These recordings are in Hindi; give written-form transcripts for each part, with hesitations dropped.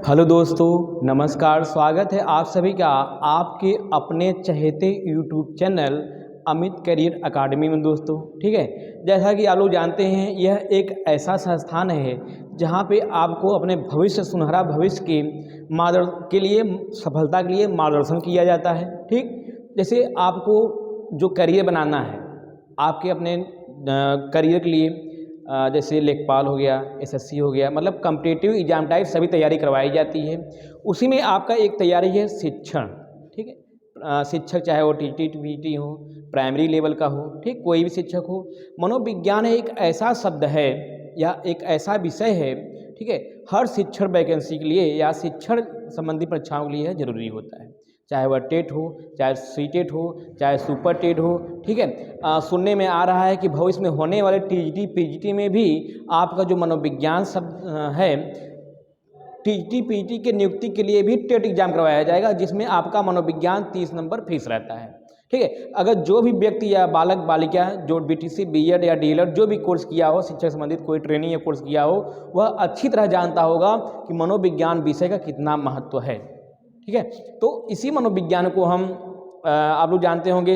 हेलो दोस्तों, नमस्कार। स्वागत है आप सभी का आपके अपने चहेते YouTube channel Amit career academy में। दोस्तों ठीक है, जैसा कि आप लोग जानते हैं यह एक ऐसा संस्थान है जहां पे आपको अपने भविष्य, सुनहरा भविष्य के लिए सफलता के लिए मार्गदर्शन किया जाता है। ठीक, जैसे आपको जो करियर बनाना है आपके अपने करियर के लिए, जैसे लेखपाल हो गया, एसएससी हो गया, मतलब कम्पिटिटिव एग्जाम टाइप सभी तैयारी करवाई जाती है। उसी में आपका एक तैयारी है शिक्षण। ठीक है, शिक्षक चाहे वो टीटी टीटी हो, प्राइमरी लेवल का हो, ठीक, कोई भी शिक्षक हो। मनोविज्ञान एक ऐसा शब्द है या एक ऐसा विषय है, ठीक है, हर शिक्षण वैकेंसी के लिए या शिक्षण संबंधी परीक्षाओं के लिए जरूरी होता है। चाहे वह टेट हो, चाहे सीटेट हो, चाहे सुपर टेट हो। ठीक है, सुनने में आ रहा है कि भविष्य में होने वाले टीजीटी पीजीटी में भी आपका जो मनोविज्ञान शब्द है, टीजीटी पीजीटी के नियुक्ति के लिए भी टेट एग्जाम करवाया जाएगा, जिसमें आपका मनोविज्ञान 30 नंबर फिक्स रहता है। ठीक है, अगर जो भी व्यक्ति या बालक बालिका जो बीटीसी, बीएड या डीएलएड जो भी कोर्स किया हो, शिक्षा संबंधित कोई ट्रेनिंग या कोर्स किया हो, वह अच्छी तरह जानता होगा कि मनोविज्ञान विषय का कितना महत्व है। ठीक है, तो इसी मनोविज्ञान को हम आप लोग जानते होंगे,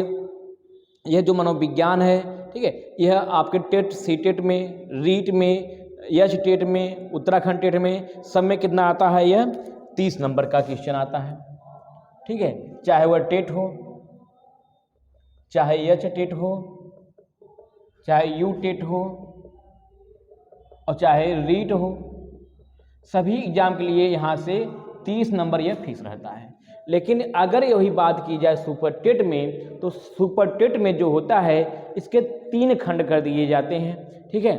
यह जो मनोविज्ञान है, ठीक है, यह आपके टेट, सीटेट में, रीट में, यच टेट में, उत्तराखंड टेट में सब में कितना आता है, यह 30 नंबर का क्वेश्चन आता है। ठीक है, चाहे वह टेट हो, चाहे यच टेट हो, चाहे यू टेट हो और चाहे रीट हो, सभी एग्जाम के लिए यहाँ से 30 नंबर यह फिक्स रहता है। लेकिन अगर यही बात की जाए सुपर टेट में, तो सुपर टेट में जो होता है इसके 3 खंड कर दिए जाते हैं। ठीक है,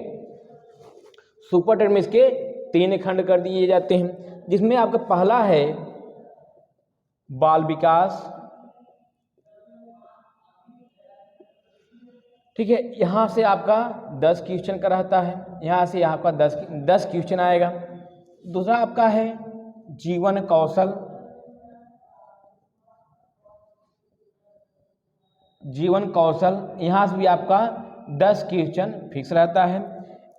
सुपर टेट में इसके 3 खंड कर दिए जाते हैं, जिसमें आपका पहला है बाल विकास। ठीक है, यहाँ से आपका 10 क्वेश्चन का रहता है, यहाँ से यहाँ का 10 क्वेश्चन आएगा। दूसरा आपका है जीवन कौशल। जीवन कौशल, यहाँ से भी आपका 10 क्वेश्चन फिक्स रहता है,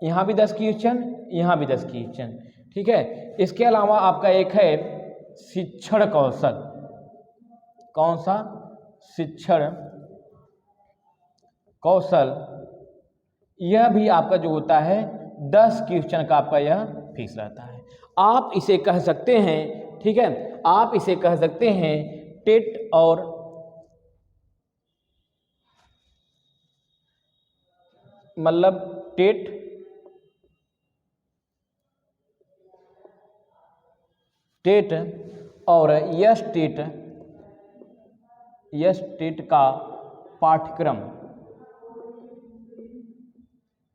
यहाँ भी 10 क्वेश्चन, यहाँ भी 10 क्वेश्चन। ठीक है, इसके अलावा आपका एक है शिक्षण कौशल। कौन सा? शिक्षण कौशल। यह भी आपका जो होता है 10 क्वेश्चन का आपका यह फिक्स रहता है। आप इसे कह सकते हैं, ठीक है, आप इसे कह सकते हैं टेट और मतलब टेट और यस टेट का पाठ्यक्रम,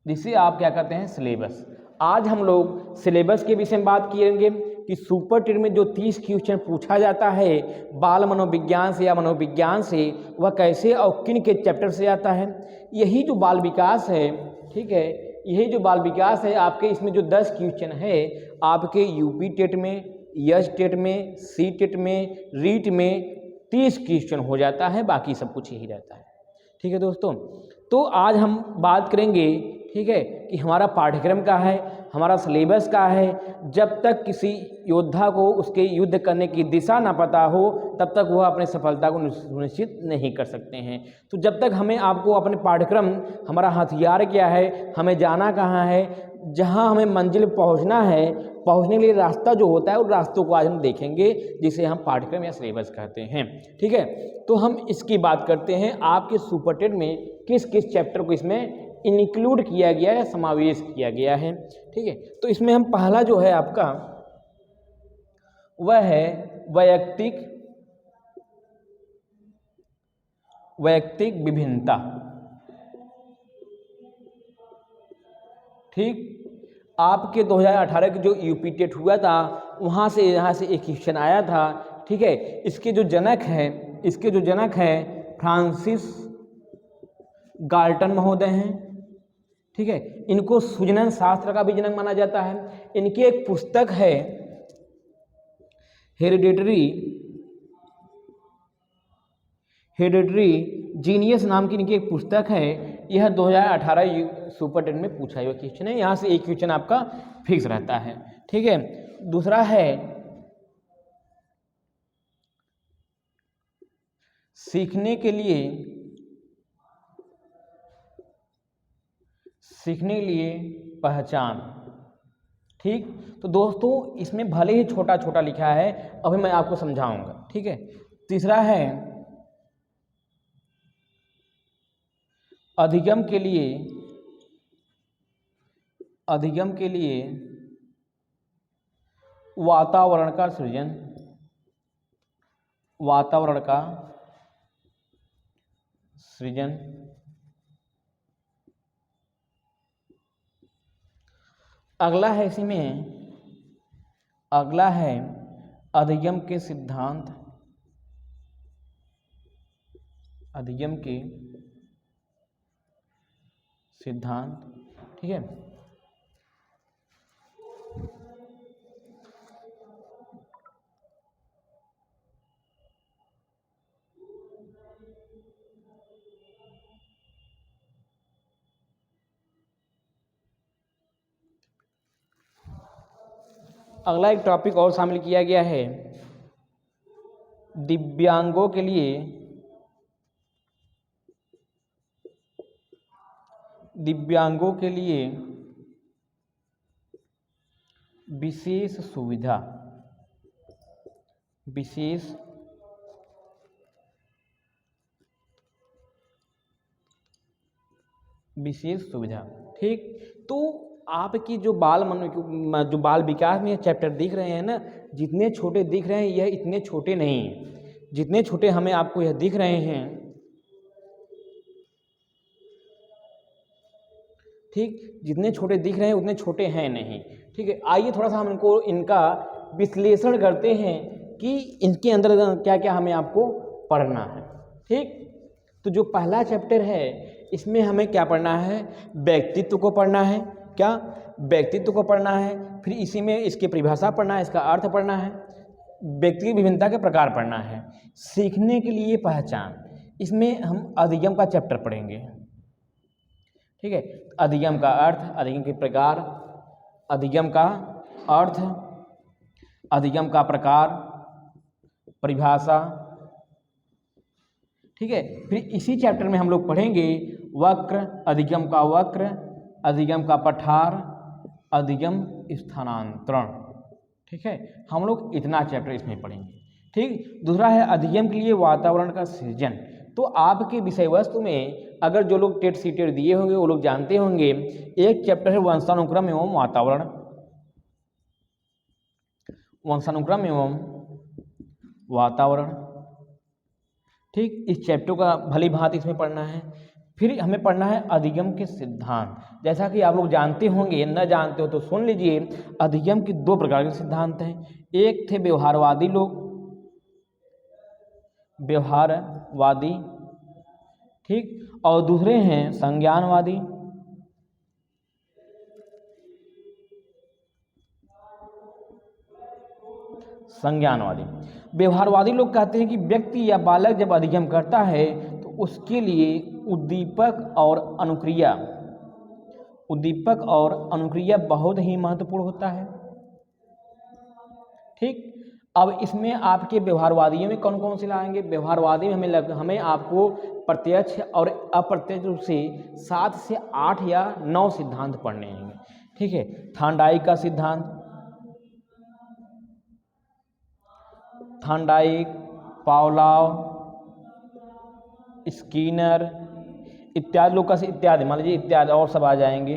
जिसे आप क्या कहते हैं सिलेबस। आज हम लोग सिलेबस के विषय में बात करेंगे कि सुपर टेट में जो 30 क्वेश्चन पूछा जाता है बाल मनोविज्ञान से या मनोविज्ञान से, वह कैसे और किन के चैप्टर से आता है। यही जो बाल विकास है, ठीक है, यही जो बाल विकास है आपके, इसमें जो 10 क्वेश्चन है आपके यूपी टेट में, यच टेट में, सी टेट में, रीट में 30 क्वेश्चन हो जाता है, बाकी सब कुछ यही रहता है। ठीक है दोस्तों, तो आज हम बात करेंगे, ठीक है, कि हमारा पाठ्यक्रम का है, हमारा सिलेबस का है। जब तक किसी योद्धा को उसके युद्ध करने की दिशा ना पता हो, तब तक वह अपनी सफलता को सुनिश्चित नहीं कर सकते हैं। तो जब तक हमें आपको अपने पाठ्यक्रम, हमारा हथियार क्या है, हमें जाना कहाँ है, जहाँ हमें मंजिल पहुँचना है, पहुँचने के लिए रास्ता जो होता है, उन रास्तों को आज हम देखेंगे, जिसे हम पाठ्यक्रम या सिलेबस कहते हैं। ठीक है, तो हम इसकी बात करते हैं आपके सुपर टेट में किस किस चैप्टर को इसमें इंक्लूड किया गया है, समावेश किया गया है। ठीक है, तो इसमें हम पहला जो है आपका वह है वैयक्तिक विभिन्नता। ठीक, आपके 2018 के जो यूपी टेट हुआ था, वहाँ से यहाँ से एक क्वेश्चन आया था। ठीक है, इसके जो जनक हैं फ्रांसिस गाल्टन महोदय हैं। ठीक है, इनको सूजन शास्त्र का भी जनक माना जाता है। इनकी एक पुस्तक है हेरिडिटरी जीनियस नाम की इनकी एक पुस्तक है। यह 2018 सुपर टेट में पूछा हुआ क्वेश्चन है, यहाँ से एक क्वेश्चन आपका फिक्स रहता है। ठीक है, दूसरा है सीखने के लिए पहचान। ठीक, तो दोस्तों इसमें भले ही छोटा छोटा लिखा है, अभी मैं आपको समझाऊंगा। ठीक है, तीसरा है अधिगम के लिए वातावरण का सृजन। अगला है अधिगम के सिद्धांत। ठीक है, अगला एक टॉपिक और शामिल किया गया है, दिव्यांगों के लिए विशेष सुविधा। ठीक, तो आपकी जो बाल विकास में चैप्टर दिख रहे हैं ना, जितने छोटे दिख रहे हैं यह इतने छोटे नहीं, जितने छोटे हमें आपको यह दिख रहे हैं। ठीक, जितने छोटे दिख रहे हैं उतने छोटे हैं नहीं। ठीक है, आइए थोड़ा सा हम इनका विश्लेषण करते हैं कि इनके अंदर क्या क्या हमें आपको पढ़ना है। ठीक, तो जो पहला चैप्टर है इसमें हमें क्या पढ़ना है, व्यक्तित्व को पढ़ना है। क्या, व्यक्तित्व को पढ़ना है, फिर इसी में इसकी परिभाषा पढ़ना है, इसका अर्थ पढ़ना है, व्यक्ति की विभिन्नता के प्रकार पढ़ना है, सीखने के लिए पहचान। इसमें हम अधिगम का चैप्टर पढ़ेंगे। ठीक है, अधिगम का अर्थ, अधिगम के प्रकार, अधिगम का अर्थ, अधिगम का प्रकार, परिभाषा। ठीक है, फिर इसी चैप्टर में हम लोग पढ़ेंगे वक्र, अधिगम का वक्र, अधिगम का पठार, अधिगम स्थानांतरण। ठीक है, हम लोग इतना चैप्टर इसमें पढ़ेंगे। ठीक, दूसरा है अधिगम के लिए वातावरण का सृजन। तो आपके विषय वस्तु में अगर जो लोग टेट सीटेट दिए होंगे वो लोग जानते होंगे, एक चैप्टर है वंशानुक्रम एवं वातावरण। ठीक, इस चैप्टर का भली भांति इसमें पढ़ना है। फिर हमें पढ़ना है अधिगम के सिद्धांत। जैसा कि आप लोग जानते होंगे, न जानते हो तो सुन लीजिए, अधिगम के दो प्रकार के सिद्धांत हैं। एक थे व्यवहारवादी लोग, ठीक, और दूसरे हैं संज्ञानवादी। व्यवहारवादी लोग कहते हैं कि व्यक्ति या बालक जब अधिगम करता है तो उसके लिए उद्दीपक और अनुक्रिया बहुत ही महत्वपूर्ण होता है। ठीक, अब इसमें आपके व्यवहारवादियों में कौन कौन से लाएंगे? व्यवहारवादी में हमें आपको प्रत्यक्ष और अप्रत्यक्ष रूप से 7 से 8 या 9 सिद्धांत पढ़ने हैं। ठीक है, थांडाइक का सिद्धांत, पावलोव, स्किनर इत्यादि लोग का इत्यादि, मान लीजिए इत्यादि और सब आ जाएंगे।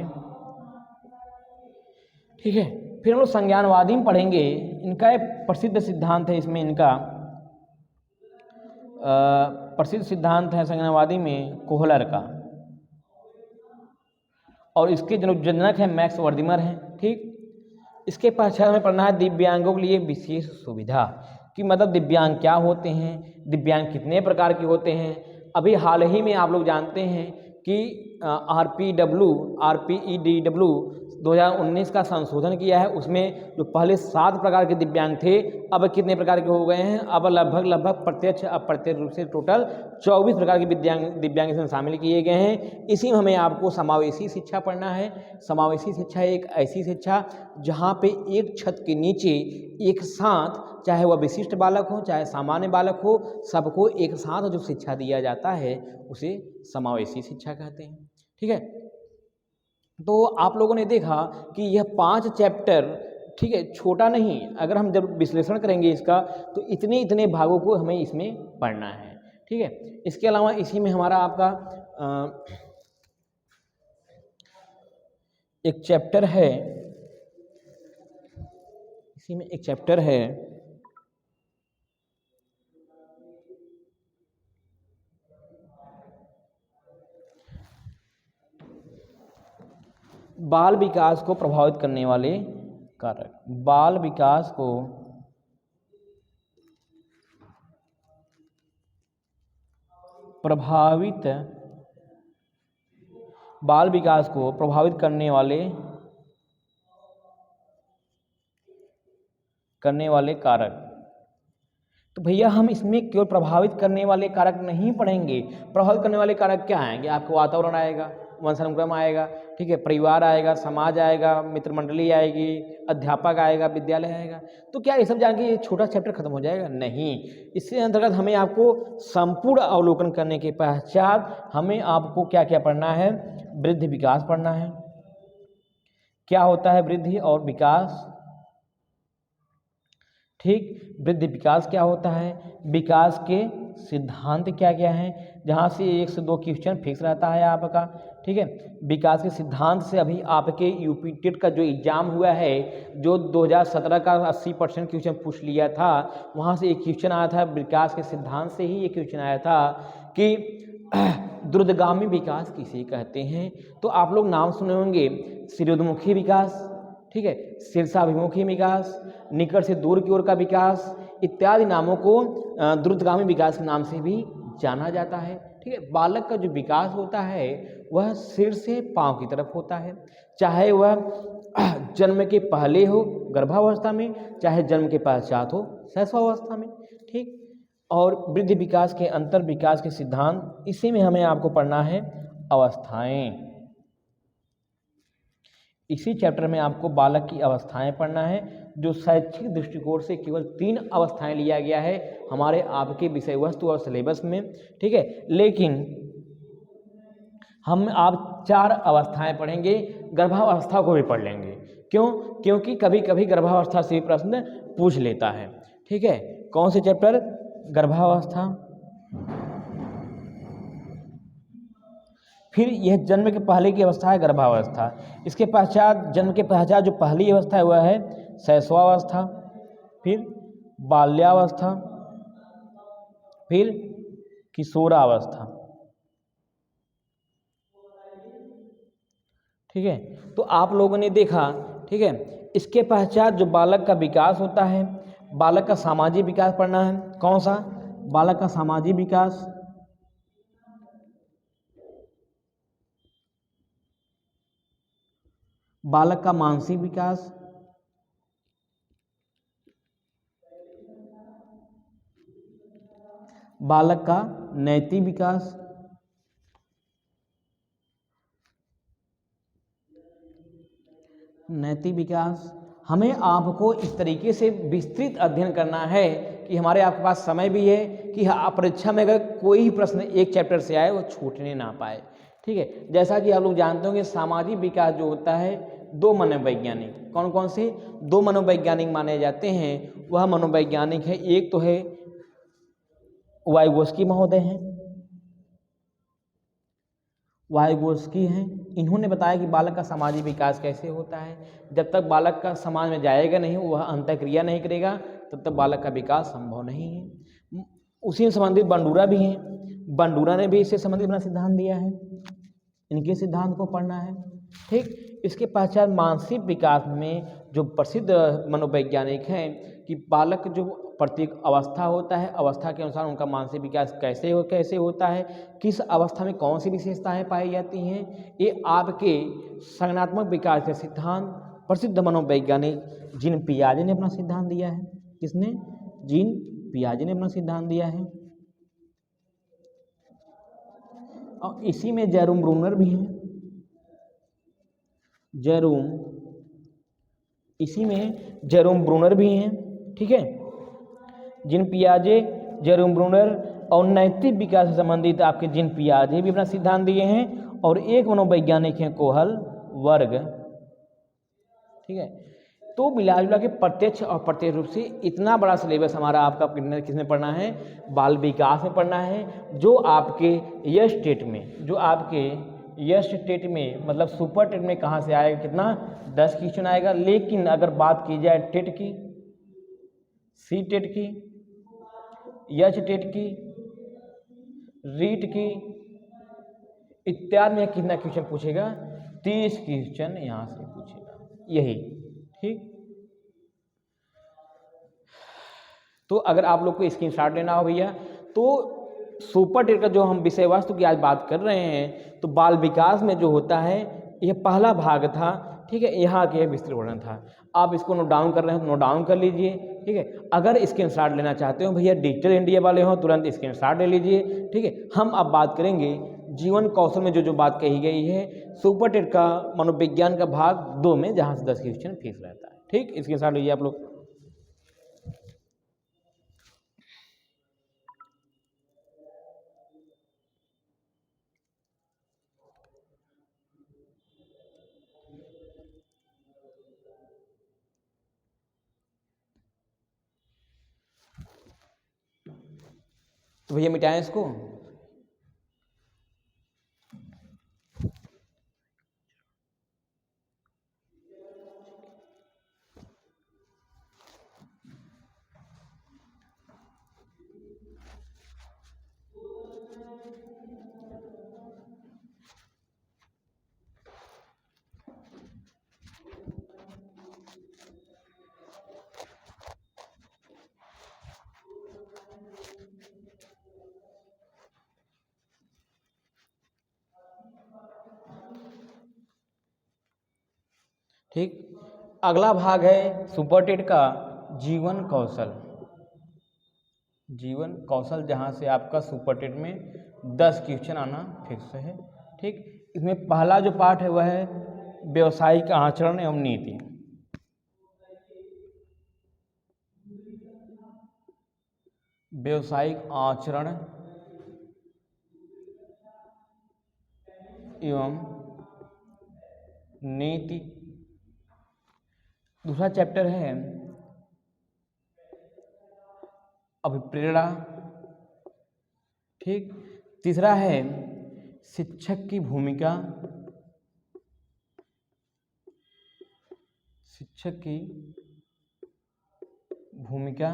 ठीक है, फिर हम लोग संज्ञानवादी में पढ़ेंगे। इनका एक प्रसिद्ध सिद्धांत है, इसमें इनका प्रसिद्ध सिद्धांत है संज्ञानवादी में कोहलर का, और इसके जनक है मैक्स वर्दिमर हैं। ठीक, इसके पश्चात हमें पढ़ना है दिव्यांगों के लिए विशेष सुविधा, कि मतलब दिव्यांग क्या होते हैं, दिव्यांग कितने प्रकार के होते हैं। अभी हाल ही में आप लोग जानते हैं कि RPEDW 2019 का संशोधन किया है। उसमें जो पहले 7 प्रकार के दिव्यांग थे, अब कितने प्रकार के हो गए हैं? अब लगभग प्रत्यक्ष अप्रत्यक्ष रूप से टोटल 24 प्रकार के दिव्यांग इसमें शामिल किए गए हैं। इसी में हमें आपको समावेशी शिक्षा पढ़ना है। समावेशी शिक्षा एक ऐसी शिक्षा जहाँ पे एक छत के नीचे एक साथ, चाहे वह विशिष्ट बालक हो चाहे सामान्य बालक हो, सबको एक साथ जो शिक्षा दिया जाता है उसे समावेशी शिक्षा कहते हैं। ठीक है, तो आप लोगों ने देखा कि यह 5 चैप्टर, ठीक है, छोटा नहीं, अगर हम जब विश्लेषण करेंगे इसका तो इतने इतने भागों को हमें इसमें पढ़ना है। ठीक है, इसके अलावा इसी में हमारा आपका एक चैप्टर है, इसी में एक चैप्टर है बाल विकास को प्रभावित करने वाले कारक। बाल विकास को प्रभावित करने वाले कारक। तो भैया हम इसमें केवल प्रभावित करने वाले कारक नहीं पढ़ेंगे। प्रभावित करने वाले कारक क्या आएंगे? आपको वातावरण आएगा, वंशानुक्रम आएगा, ठीक है, परिवार आएगा, समाज आएगा, मित्र मंडली आएगी, अध्यापक आएगा, विद्यालय आएगा। तो क्या ये सब जान के ये छोटा चैप्टर खत्म हो जाएगा? नहीं, इससे अंतर्गत हमें आपको संपूर्ण अवलोकन करने के पश्चात हमें आपको क्या क्या पढ़ना है? वृद्धि विकास पढ़ना है। क्या होता है वृद्धि और विकास? ठीक, वृद्धि विकास क्या होता है, विकास के सिद्धांत क्या क्या हैं, जहाँ से 1 से 2 क्वेश्चन फिक्स रहता है आपका। ठीक है, विकास के सिद्धांत से अभी आपके यूपी टेट का जो एग्ज़ाम हुआ है, जो 2017 का 80% क्वेश्चन पूछ लिया था, वहाँ से एक क्वेश्चन आया था विकास के सिद्धांत से ही। ये क्वेश्चन आया था कि द्रुतगामी विकास किसे कहते हैं? तो आप लोग नाम सुने होंगे, शीर्षोन्मुखी विकास, ठीक है, शीर्षाभिमुखी विकास, निकट से दूर की ओर का विकास, इत्यादि नामों को द्रुतगामी विकास के नाम से भी जाना जाता है। ठीक है, बालक का जो विकास होता है वह सिर से पांव की तरफ होता है, चाहे वह जन्म के पहले हो गर्भावस्था में, चाहे जन्म के पश्चात हो शैशवावस्था में। ठीक, और वृद्धि विकास के अंतर विकास के सिद्धांत, इसी में हमें आपको पढ़ना है अवस्थाएं। इसी चैप्टर में आपको बालक की अवस्थाएं पढ़ना है, जो शैक्षिक दृष्टिकोण से केवल 3 अवस्थाएं लिया गया है हमारे आपके विषय वस्तु और सिलेबस में। ठीक है, लेकिन हम आप 4 अवस्थाएं पढ़ेंगे, गर्भावस्था को भी पढ़ लेंगे। क्यों? क्योंकि कभी कभी गर्भावस्था से भी प्रश्न पूछ लेता है। ठीक है, कौन से चैप्टर? गर्भावस्था, फिर यह जन्म के पहले की अवस्था है गर्भावस्था, इसके पश्चात जन्म के पश्चात जो पहली अवस्था है वह है शैशवावस्था, फिर बाल्यावस्था, फिर किशोरावस्था। ठीक है, तो आप लोगों ने देखा, ठीक है, इसके पश्चात जो बालक का विकास होता है, बालक का सामाजिक विकास पढ़ना है। कौन सा? बालक का सामाजिक विकास, बालक का मानसिक विकास, बालक का नैतिक विकास, नैतिक विकास। हमें आपको इस तरीके से विस्तृत अध्ययन करना है कि हमारे आपके पास समय भी है कि परीक्षा में अगर कोई प्रश्न एक चैप्टर से आए वो छूटने ना पाए। ठीक है, जैसा कि आप लोग जानते होंगे सामाजिक विकास जो होता है 2 मनोवैज्ञानिक, कौन कौन से 2 मनोवैज्ञानिक माने जाते हैं? वह मनोवैज्ञानिक है, एक तो है वाइगोस्की महोदय हैं, वाइगोस्की हैं। इन्होंने बताया कि बालक का सामाजिक विकास कैसे होता है। जब तक बालक का समाज में जाएगा नहीं, वह अंतःक्रिया नहीं करेगा, तब तक बालक का विकास संभव नहीं है। उसी से संबंधित बंडूरा भी हैं, बंडूरा ने भी इससे संबंधित अपना सिद्धांत दिया है, इनके सिद्धांत को पढ़ना है। ठीक, इसके पश्चात मानसिक विकास में जो प्रसिद्ध मनोवैज्ञानिक हैं कि बालक जो प्रत्येक अवस्था होता है, अवस्था के अनुसार उनका मानसिक विकास कैसे होता है, किस अवस्था में कौन सी विशेषताएं पाई जाती हैं, ये आपके संज्ञानात्मक विकास के सिद्धांत प्रसिद्ध मनोवैज्ञानिक जीन पियाजे ने अपना सिद्धांत दिया है। किसने? जीन पियाजे ने अपना सिद्धांत दिया है। और इसी में जेरोम ब्रूनर भी हैं। इसी में जेरोम ब्रूनर भी हैं। ठीक है, जीन पियाजे, जेरोम ब्रूनर और नैतिक विकास से संबंधित आपके जीन पियाजे भी अपना सिद्धांत दिए हैं। और एक मनोवैज्ञानिक हैं कोहल वर्ग। ठीक है, तो मिला जुला के प्रत्यक्ष और प्रत्यक्ष रूप से इतना बड़ा सिलेबस हमारा आपका किसमें पढ़ना है? बाल विकास में पढ़ना है, जो आपके यश टेट में मतलब सुपर टेट में कहाँ से आएगा? कितना? 10 क्वेश्चन आएगा। लेकिन अगर बात की जाए टेट की, सी टेट की, यश टेट की, रीट की इत्यादि में कितना क्वेश्चन पूछेगा? 30 क्वेश्चन यहाँ से पूछेगा, यही। ठीक, तो अगर आप लोग को स्क्रीनशॉट लेना हो भैया, तो सुपर टेट का जो हम विषय वस्तु की आज बात कर रहे हैं, तो बाल विकास में जो होता है यह पहला भाग था। ठीक है, यहाँ के विस्तृत वर्णन था। आप इसको नोट डाउन कर रहे हैं तो नोट डाउन कर लीजिए। ठीक है, अगर स्क्रीनशॉट लेना चाहते हो भैया, डिजिटल इंडिया वाले हो, तुरंत स्क्रीनशॉट ले लीजिए। ठीक है, हम अब बात करेंगे जीवन कौशल में जो बात कही गई है सुपर टेट का मनोविज्ञान का भाग 2 में, जहाँ से 10 क्वेश्चन फिक्स रहता है। ठीक, स्क्रीनशॉट लीजिए आप लोग। तो भैया मिटाएं इसको। ठीक, अगला भाग है सुपर टेट का जीवन कौशल। जीवन कौशल, जहाँ से आपका सुपर टेट में 10 क्वेश्चन आना फिक्स है। ठीक, इसमें पहला जो पार्ट है वह है व्यावसायिक आचरण एवं नीति। व्यावसायिक आचरण एवं नीति। दूसरा चैप्टर है अभिप्रेरणा। ठीक, तीसरा है शिक्षक की भूमिका। शिक्षक की भूमिका।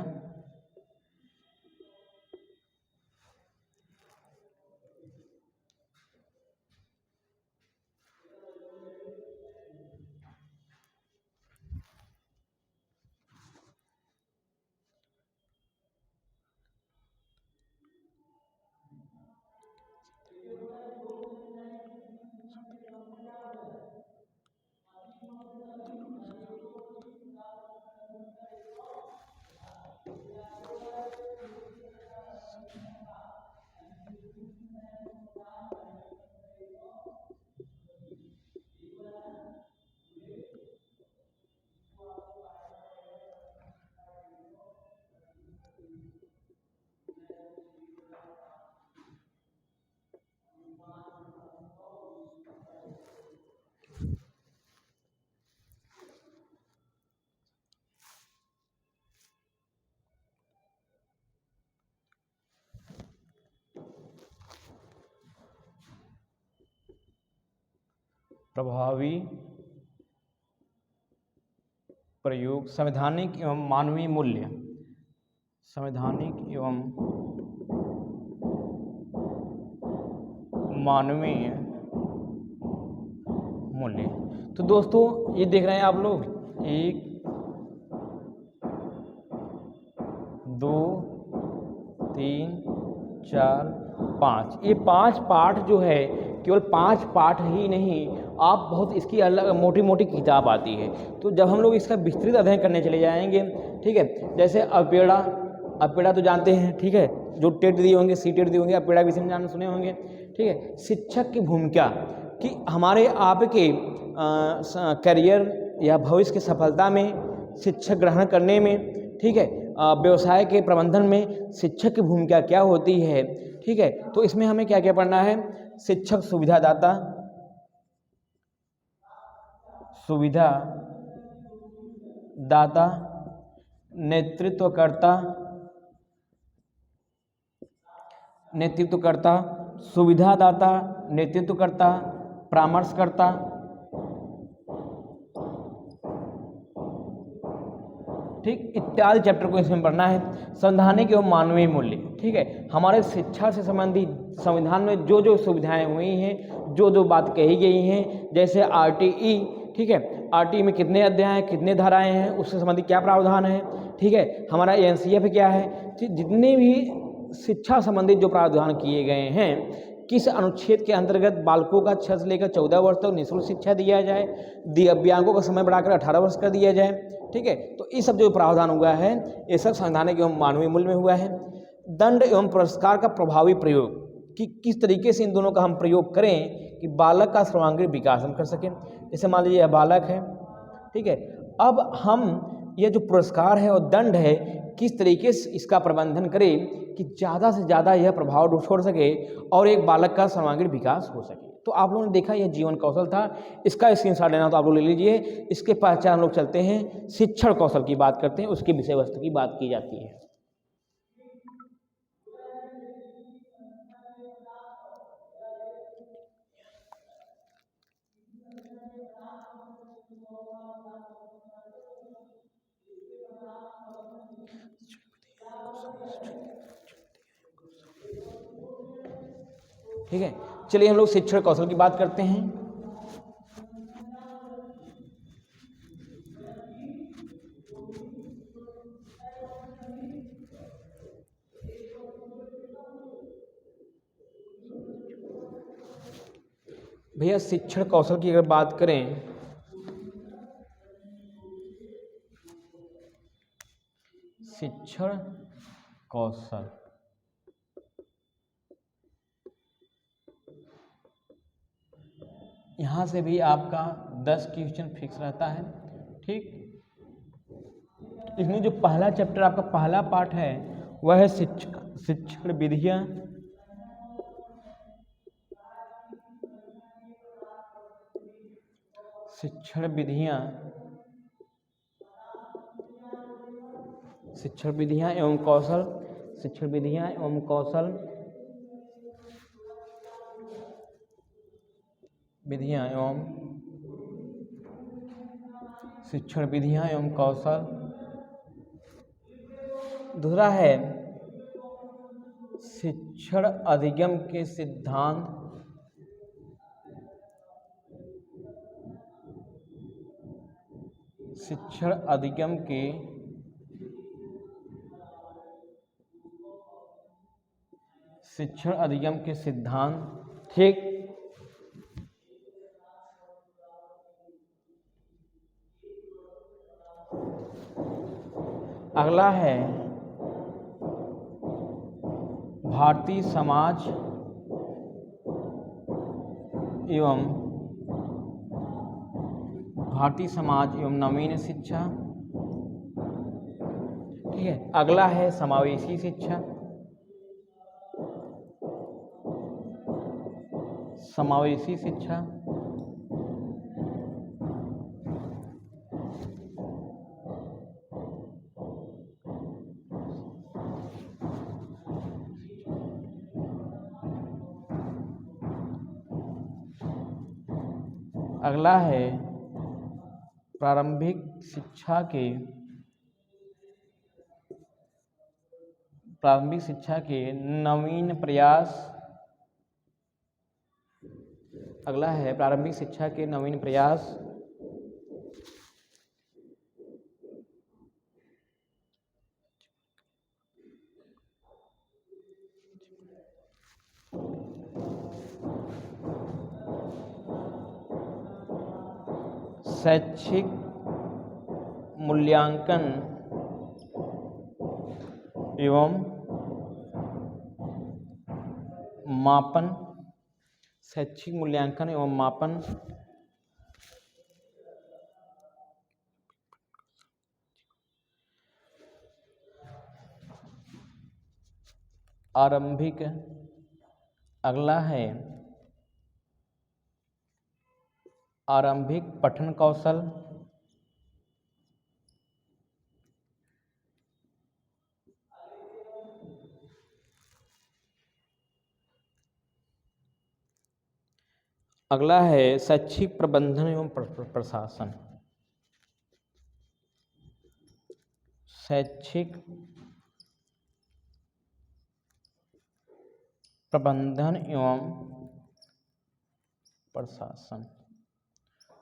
प्रभावी प्रयोग। संवैधानिक एवं मानवीय मूल्य। संवैधानिक एवं मानवीय मूल्य। तो दोस्तों ये देख रहे हैं आप लोग, 1 2, 3, 4, 5। ये 5 पार्ट जो है, केवल 5 पार्ट ही नहीं, आप बहुत इसकी अलग मोटी मोटी किताब आती है। तो जब हम लोग इसका विस्तृत अध्ययन करने चले जाएंगे, ठीक है, जैसे अपेड़ा, अपेड़ा तो जानते हैं, ठीक है, जो टेट दिए होंगे, सी टेट दिए होंगे, अपेड़ा विषय में जान सुने होंगे, ठीक है। शिक्षक की भूमिका कि हमारे आपके करियर या भविष्य की सफलता में, शिक्षक ग्रहण करने में, ठीक है, व्यवसाय के प्रबंधन में शिक्षक की भूमिका क्या होती है, ठीक है। तो इसमें हमें क्या क्या पढ़ना है? शिक्षक सुविधादाता, सुविधा दाता, नेतृत्वकर्ता, नेतृत्वकर्ता, सुविधादाता, नेतृत्वकर्ता, परामर्शकर्ता, ठीक, इत्यादि चैप्टर को इसमें पढ़ना है। संवैधानिक एवं मानवीय मूल्य, ठीक है, हमारे शिक्षा से संबंधित संविधान में जो जो सुविधाएं हुई हैं, जो जो बात कही गई हैं, जैसे आरटीई, ठीक है, आरटीई में कितने अध्याय हैं, कितने धाराएं हैं, उससे संबंधित क्या प्रावधान है, ठीक है, हमारा एनसीएफ क्या है, जितने भी शिक्षा संबंधित जो प्रावधान किए गए हैं, किस अनुच्छेद के अंतर्गत बालकों का 6 से लेकर 14 वर्ष तक निःशुल्क शिक्षा दिया जाए, दिव्यांगों का समय बढ़ाकर 18 वर्ष कर दिया जाए, ठीक है। तो ये सब जो प्रावधान हुआ है, ये सब संवैधानिक एवं मानवीय मूल्य में हुआ है। दंड एवं पुरस्कार का प्रभावी प्रयोग, कि किस तरीके से इन दोनों का हम प्रयोग करें कि बालक का सर्वांगीण विकास हम कर सकें। जैसे मान लीजिए यह बालक है, ठीक है, अब हम ये जो पुरस्कार है और दंड है, किस तरीके से इसका प्रबंधन करें कि ज़्यादा से ज़्यादा यह प्रभाव छोड़ सके और एक बालक का सर्वांगीण विकास हो सके। तो आप लोगों ने देखा यह जीवन कौशल था, इसका स्क्रीनशॉट लेना तो आप लोग ले लीजिए। इसके पहचान लोग चलते हैं, शिक्षण कौशल की बात करते हैं, उसकी विषय वस्तु की बात की जाती है। ठीक है, चलिए हम लोग शिक्षण कौशल की बात करते हैं। भैया शिक्षण कौशल की अगर बात करें, शिक्षण कौशल यहाँ से भी आपका 10 क्वेश्चन फिक्स रहता है, ठीक। इसमें जो पहला चैप्टर आपका पहला पार्ट है वह है शिक्षण विधियाँ, शिक्षण विधियाँ, शिक्षण विधियाँ एवं कौशल, शिक्षण विधियाँ एवं कौशल, विधियाँ एवं शिक्षण विधियाँ एवं कौशल। दूसरा है शिक्षण अधिगम के सिद्धांत, शिक्षण अधिगम के सिद्धांत, ठीक। अगला है भारतीय समाज एवं नवीन शिक्षा, ठीक है। अगला है समावेशी शिक्षा, समावेशी शिक्षा। अगला है प्रारंभिक शिक्षा के नवीन प्रयास। अगला है प्रारंभिक शिक्षा के नवीन प्रयास। शैक्षिक मूल्यांकन एवं मापन, शैक्षिक मूल्यांकन एवं मापन आरंभिक, अगला है आरंभिक पठन कौशल, अगला है शैक्षिक प्रबंधन एवं प्रशासन, शैक्षिक प्रबंधन एवं प्रशासन।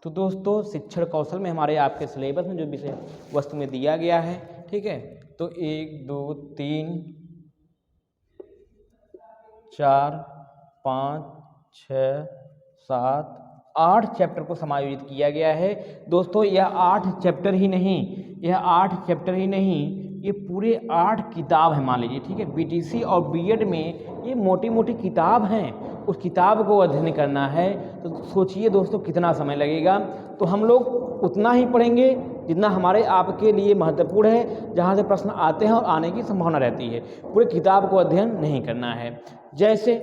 तो दोस्तों शिक्षण कौशल में हमारे आपके सिलेबस में जो विषय वस्तु में दिया गया है, ठीक है, तो 1 2 3 4 5 6 7 8 चैप्टर को समायोजित किया गया है। दोस्तों यह 8 चैप्टर ही नहीं, ये पूरे 8 किताब है मान लीजिए, ठीक है। बीटीसी और बीएड में ये मोटी मोटी किताब हैं, उस किताब को अध्ययन करना है तो सोचिए दोस्तों कितना समय लगेगा। तो हम लोग उतना ही पढ़ेंगे जितना हमारे आपके लिए महत्वपूर्ण है, जहाँ से प्रश्न आते हैं और आने की संभावना रहती है। पूरे किताब को अध्ययन नहीं करना है। जैसे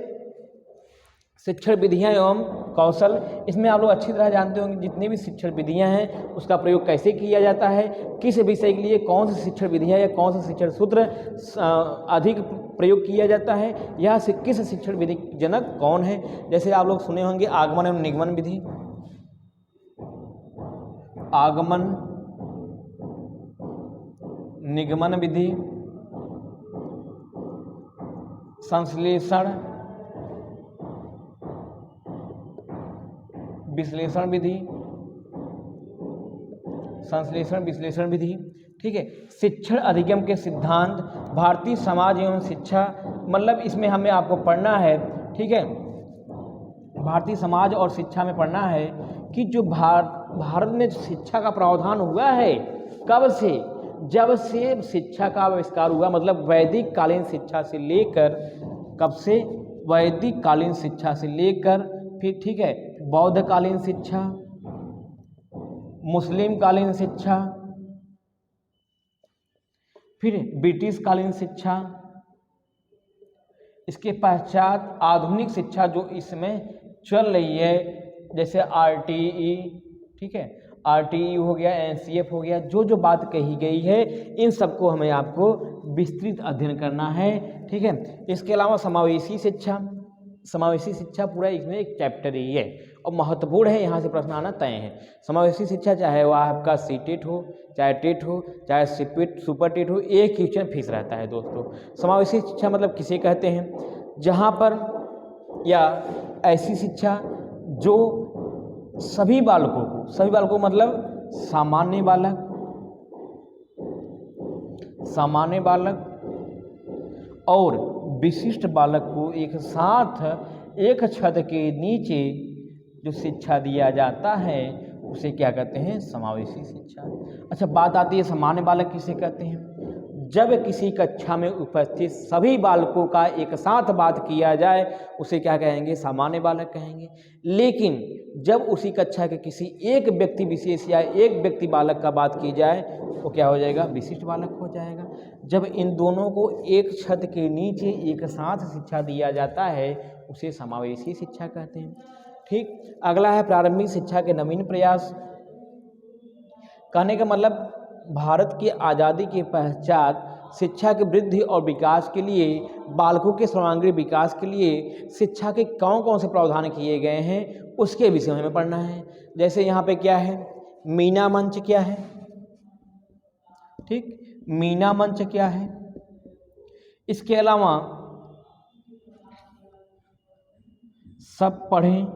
शिक्षण विधियाँ एवं कौशल, इसमें आप लोग अच्छी तरह जानते होंगे जितनी भी शिक्षण विधियाँ हैं उसका प्रयोग कैसे किया जाता है, किस विषय के लिए कौन सी शिक्षण विधियाँ या कौन सा शिक्षण सूत्र अधिक प्रयोग किया जाता है, या किस शिक्षण विधि जनक कौन है। जैसे आप लोग सुने होंगे आगमन एवं निगमन विधि, आगमन निगमन विधि, संश्लेषण विश्लेषण विधि, संश्लेषण विश्लेषण विधि, ठीक है। शिक्षण अधिगम के सिद्धांत, भारतीय समाज एवं शिक्षा, मतलब इसमें हमें आपको पढ़ना है, ठीक है, भारतीय समाज और शिक्षा में पढ़ना है कि जो भारत में शिक्षा का प्रावधान हुआ है कब से, जब से शिक्षा का आविष्कार हुआ, मतलब वैदिक कालीन शिक्षा से लेकर, कब से, वैदिक कालीन शिक्षा से लेकर, फिर ठीक है बौद्ध कालीन शिक्षा, मुस्लिम कालीन शिक्षा, फिर ब्रिटिश कालीन शिक्षा, इसके पश्चात आधुनिक शिक्षा जो इसमें चल रही है, जैसे आरटीई, ठीक है, आरटीई हो गया, एनसीएफ हो गया, जो जो बात कही गई है इन सबको हमें आपको विस्तृत अध्ययन करना है, ठीक है। इसके अलावा समावेशी शिक्षा, समावेशी शिक्षा पूरा इसमें एक चैप्टर ही है और महत्वपूर्ण है, यहाँ से प्रश्न आना तय है। समावेशी शिक्षा चाहे वह आपका सीटेट हो, चाहे टेट हो, चाहे सुपर टेट हो, एक क्वेश्चन फिक्स रहता है दोस्तों। समावेशी शिक्षा मतलब किसे कहते हैं, जहाँ पर या ऐसी शिक्षा जो सभी बालकों मतलब सामान्य बालक और विशिष्ट बालक को एक साथ एक छत के नीचे जो शिक्षा दिया जाता है उसे क्या कहते हैं, समावेशी शिक्षा। अच्छा, बात आती है सामान्य बालक किसे कहते हैं, जब किसी कक्षा में उपस्थित सभी बालकों का एक साथ बात किया जाए उसे क्या कहेंगे, सामान्य बालक कहेंगे। लेकिन जब उसी कक्षा के किसी एक व्यक्ति विशेष या एक व्यक्ति बालक का बात की जाए तो क्या हो जाएगा, विशिष्ट बालक हो जाएगा। जब इन दोनों को एक छत के नीचे एक साथ शिक्षा दिया जाता है उसे समावेशी शिक्षा कहते हैं, ठीक। अगला है प्रारंभिक शिक्षा के नवीन प्रयास। कहने का मतलब भारत की आज़ादी के पश्चात शिक्षा की वृद्धि और विकास के लिए, बालकों के सर्वांगीण विकास के लिए शिक्षा के कौन कौन से प्रावधान किए गए हैं उसके विषय में हमें पढ़ना है। जैसे यहाँ पे क्या है, मीना मंच क्या है, ठीक, मीना मंच क्या है। इसके अलावा सब पढ़ें,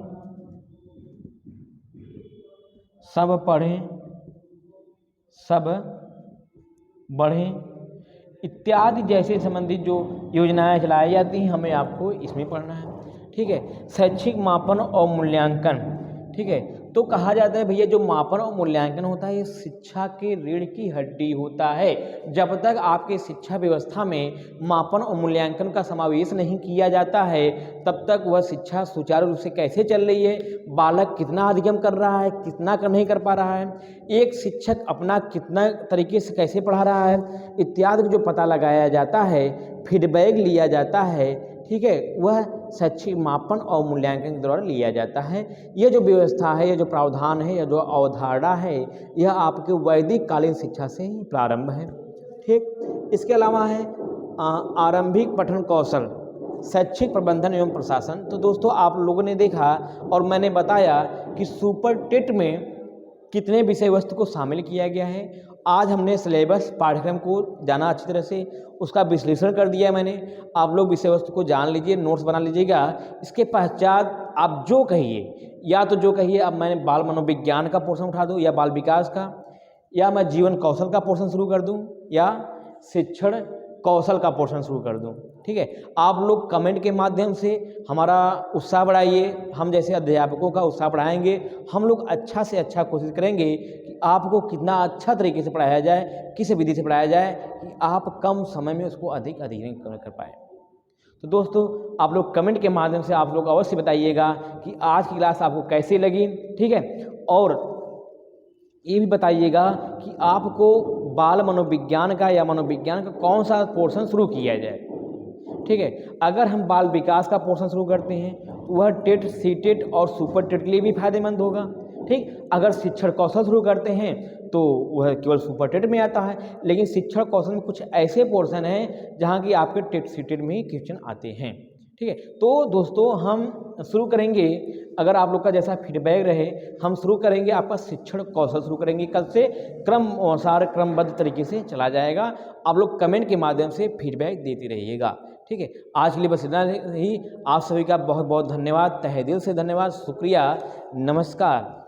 सब बढ़ें इत्यादि जैसे संबंधित जो योजनाएं चलाई जाती हैं हमें आपको इसमें पढ़ना है, ठीक है। शैक्षिक मापन और मूल्यांकन, ठीक है, तो कहा जाता है भैया जो मापन और मूल्यांकन होता है ये शिक्षा के रीढ़ की हड्डी होता है। जब तक आपके शिक्षा व्यवस्था में मापन और मूल्यांकन का समावेश नहीं किया जाता है तब तक वह शिक्षा सुचारू रूप से कैसे चल रही है, बालक कितना अधिगम कर रहा है, कितना नहीं कर पा रहा है, एक शिक्षक अपना कितना तरीके से कैसे पढ़ा रहा है इत्यादि जो पता लगाया जाता है, फीडबैक लिया जाता है, ठीक है, वह शैक्षिक मापन और मूल्यांकन के द्वारा लिया जाता है। यह जो व्यवस्था है, यह जो प्रावधान है, यह जो अवधारणा है, यह आपके वैदिक कालीन शिक्षा से ही प्रारंभ है। ठीक, इसके अलावा है आरंभिक पठन कौशल, शैक्षिक प्रबंधन एवं प्रशासन। तो दोस्तों आप लोगों ने देखा और मैंने बताया कि सुपर टेट में कितने विषय वस्तु को शामिल किया गया है। आज हमने सिलेबस पाठ्यक्रम को जाना अच्छी तरह से, उसका विश्लेषण कर दिया है मैंने। आप लोग विषय वस्तु को जान लीजिए, नोट्स बना लीजिएगा। इसके पश्चात आप जो कहिए, या तो जो कहिए अब मैंने बाल मनोविज्ञान का पोर्शन उठा दूँ, या बाल विकास का, या मैं जीवन कौशल का पोर्शन शुरू कर दूँ, या शिक्षण कौशल का पोर्शन शुरू कर दूं। ठीक है, आप लोग कमेंट के माध्यम से हमारा उत्साह बढ़ाइए, हम जैसे अध्यापकों का उत्साह बढ़ाएंगे। हम लोग अच्छा से अच्छा कोशिश करेंगे कि आपको कितना अच्छा तरीके से पढ़ाया जाए, किस विधि से पढ़ाया जाए कि आप कम समय में उसको अधिक अध्ययन कर पाए। तो दोस्तों आप लोग कमेंट के माध्यम से आप लोग अवश्य बताइएगा कि आज की क्लास आपको कैसी लगी। ठीक है, और ये भी बताइएगा कि आपको बाल मनोविज्ञान का या मनोविज्ञान का कौन सा पोर्शन शुरू किया जाए। ठीक है, अगर हम बाल विकास का पोर्शन शुरू करते हैं तो वह टेट, सीटेट और सुपर टेट के लिए भी फायदेमंद होगा। ठीक, अगर शिक्षण कौशल शुरू करते हैं तो वह केवल सुपर टेट में आता है, लेकिन शिक्षण कौशल में कुछ ऐसे पोर्शन हैं जहाँ की आपके टेट सीटेट में ही क्वेश्चन आते हैं। ठीक है, तो दोस्तों हम शुरू करेंगे, अगर आप लोग का जैसा फीडबैक रहे, हम शुरू करेंगे आपका शिक्षण कौशल शुरू करेंगे कल से, क्रम अनुसार क्रमबद्ध तरीके से चला जाएगा। आप लोग कमेंट के माध्यम से फीडबैक देते रहिएगा। ठीक है, आज के लिए बस इतना ही। आप सभी का बहुत बहुत धन्यवाद, तहे दिल से धन्यवाद, शुक्रिया, नमस्कार।